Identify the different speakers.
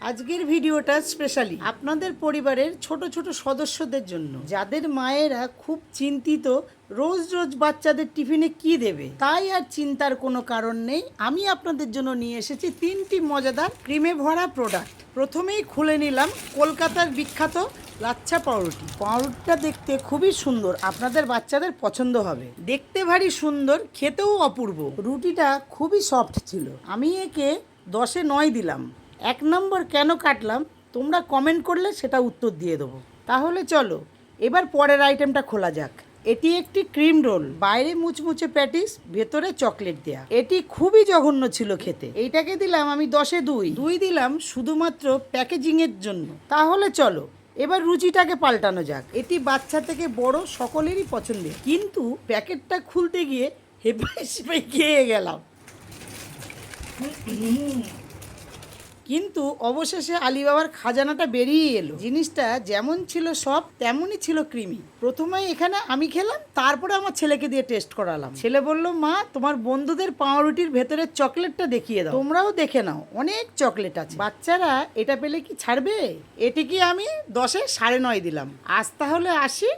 Speaker 1: আজকের ভিডিওটা স্পেশালি আপনাদের পরিবারের ছোট ছোট সদস্যদের জন্য, যাদের মায়েরা খুব চিন্তিত রোজ রোজ বাচ্চাদের টিফিনে কি দেবে। তাই আর চিন্তার কোনো কারণ নেই। আমি আপনাদের জন্য নিয়ে এসেছি 3টি মজাদার ক্রিমে ভরা প্রোডাক্ট। প্রথমেই খুলে নিলাম কলকাতার বিখ্যাত লাচ্ছা পাউরুটি। পাউরুটিটা দেখতে খুবই সুন্দর, আপনাদের বাচ্চাদের পছন্দ হবে। দেখতে ভারী সুন্দর, খেতেও অপূর্ব। রুটিটা খুবই সফট ছিল। আমি একে 10-এ 9 দিলাম। 1 নম্বর কেন কাটলাম তোমরা কমেন্ট করলে সেটা উত্তর দিয়ে দেবো। তাহলে চলো এবার পরের আইটেমটা খোলা যাক। এটি একটি ক্রিম রোল, বাইরে মুচমুচে প্যাটিস, ভেতরে চকলেট দেয়া। এটি খুবই জঘন্য ছিল খেতে। এইটাকে দিলাম আমি 10-এ 2 দিলাম শুধুমাত্র প্যাকেজিংয়ের জন্য। তাহলে চলো এবার রুচিটাকে পাল্টানো যাক। এটি বাচ্চা থেকে বড় সকলেরই পছন্দের, কিন্তু প্যাকেটটা খুলতে গিয়ে হেপাই সেপাই খেয়ে গেলাম। কিন্তু অবশেষে আলিবাবার খাজানাটা বেরিয়ে এলো। জিনিসটা যেমন ছিল সব তেমনই ছিল ক্রিমি। প্রথমে এখানে আমি খেলাম, তারপরে আমার ছেলেকে দিয়ে টেস্ট করালাম। ছেলে বলল, মা তোমার বন্ধুদের পাউরুটির ভেতরের চকলেটটা দেখিয়ে দাও। তোমরাও দেখে নাও, অনেক চকলেট আছে। বাচ্চারা এটা পেলে কি ছাড়বে? এটিকে আমি 10-এ 9.5 দিলাম। আজ তাহলে আসি।